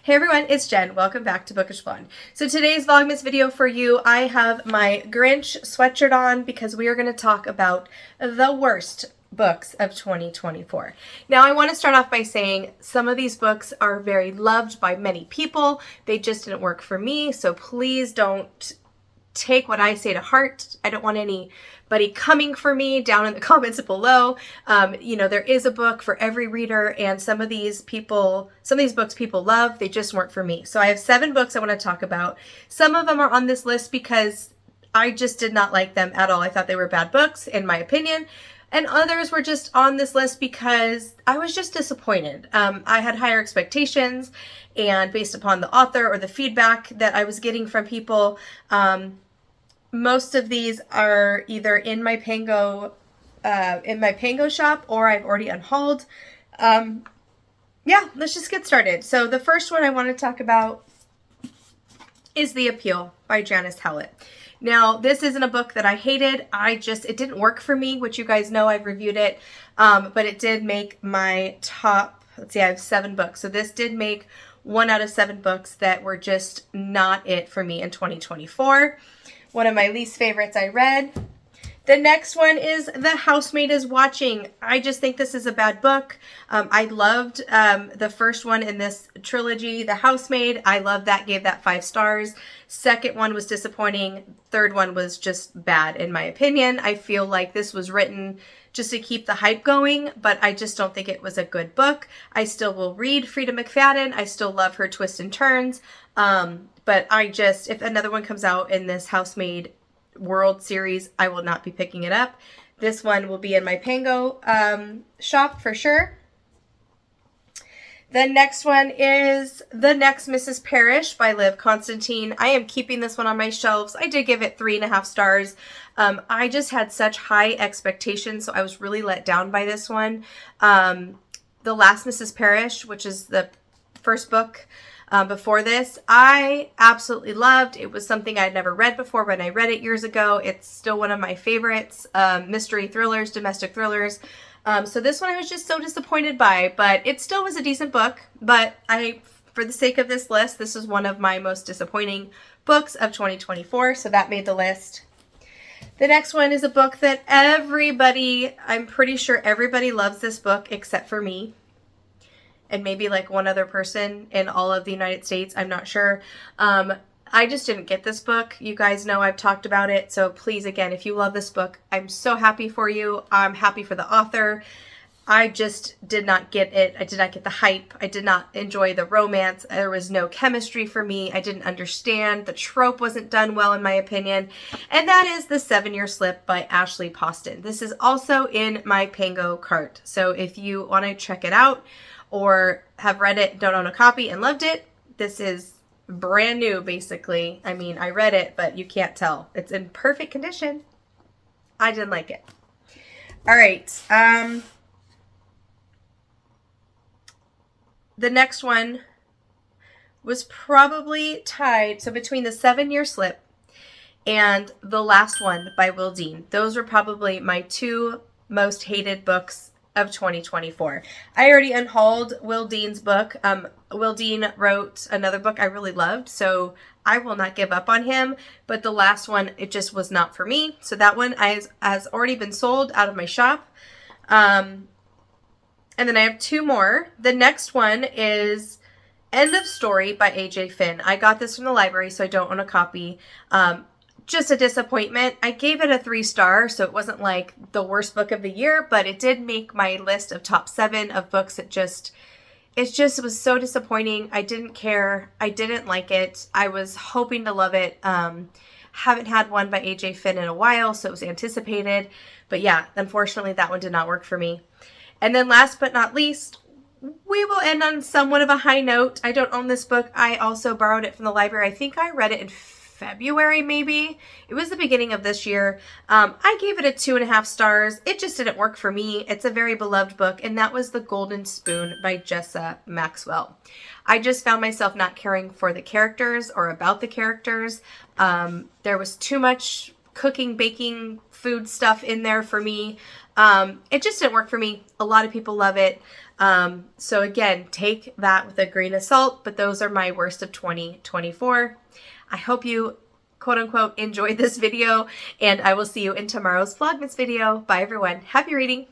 Hey everyone, it's Jen. Welcome back to Bookish Blonde. So today's Vlogmas video for you, I have my Grinch sweatshirt on because we are going to talk about the worst books of 2024. Now I want to start off by saying some of these books are very loved by many people. They just didn't work for me, so please don't take what I say to heart. I don't want anybody coming for me down in the comments below. There is a book for every reader, and some of these books people love, they just weren't for me. So I have 7 books I want to talk about. Some of them are on this list because I just did not like them at all. I thought they were bad books, in my opinion. And others were just on this list because I was just disappointed. I had higher expectations, and based upon the author or the feedback that I was getting from people, most of these are either in my Pango shop or I've already unhauled. Let's just get started. So the first one I want to talk about is The Appeal by Janice Hallett. Now, this isn't a book that I hated. It didn't work for me, which you guys know I've reviewed it. But it did make my top, let's see, I have 7 books. So this did make 1 out of 7 books that were just not it for me in 2024. One of my least favorites I read. The next one is The Housemaid is Watching. I just think this is a bad book. I loved the first one in this trilogy, The Housemaid. I loved that, gave that 5 stars. Second one was disappointing. Third one was just bad, in my opinion. I feel like this was written just to keep the hype going, but I just don't think it was a good book. I still will read Freida McFadden. I still love her twists and turns. But if another one comes out in this Housemaid World series, I will not be picking it up. This one will be in my Pango shop for sure. The next one is The Next Mrs. Parrish by Constantine. I am keeping this one on my shelves. I did give it 3.5 stars. I just had such high expectations, so I was really let down by this one. The Last Mrs. Parrish, which is the first book before this, I absolutely loved. It was something I'd never read before when I read it years ago. It's still one of my favorites, mystery thrillers, domestic thrillers. So this one I was just so disappointed by, but it still was a decent book. But for the sake of this list, this is one of my most disappointing books of 2024, so that made the list. The next one is a book that I'm pretty sure everybody loves this book except for me. And maybe like one other person in all of the United States. I'm not sure. I just didn't get this book. You guys know I've talked about it. So please, again, if you love this book, I'm so happy for you. I'm happy for the author. I just did not get it. I did not get the hype. I did not enjoy the romance. There was no chemistry for me. I didn't understand. The trope wasn't done well, in my opinion. And that is The 7-Year Slip by Ashley Posten. This is also in my Pango cart. So if you want to check it out, or have read it, don't own a copy, and loved it, this is brand new, basically. I mean, I read it, but you can't tell. It's in perfect condition. I didn't like it. All right. The next one was probably tied, so between The 7-Year Slip and The Last One by Will Dean. Those were probably my 2 most hated books of 2024. I already unhauled Will Dean's book. Will Dean wrote another book I really loved, so I will not give up on him, but the last one, it just was not for me. So that one has already been sold out of my shop. And then I have 2 more. The next one is End of Story by A.J. Finn. I got this from the library, so I don't own a copy. Just a disappointment. I gave it a 3 star, so it wasn't like the worst book of the year, but it did make my list of top 7 of books. It just was so disappointing. I didn't care. I didn't like it. I was hoping to love it. Haven't had one by A.J. Finn in a while, so it was anticipated. But yeah, unfortunately, that one did not work for me. And then last but not least, we will end on somewhat of a high note. I don't own this book. I also borrowed it from the library. I think I read it in February, maybe. It was the beginning of this year. I gave it a 2.5 stars. It just didn't work for me. It's a very beloved book, and that was The Golden Spoon by Jessa, Maxwell. I just found myself not caring for the characters or about the characters. There was too much cooking, baking, food stuff in there for me. It just didn't work for me. A lot of people love it. So again, take that with a grain of salt, but those are my worst of 2024. I hope you quote unquote enjoyed this video, and I will see you in tomorrow's Vlogmas video. Bye everyone. Happy reading.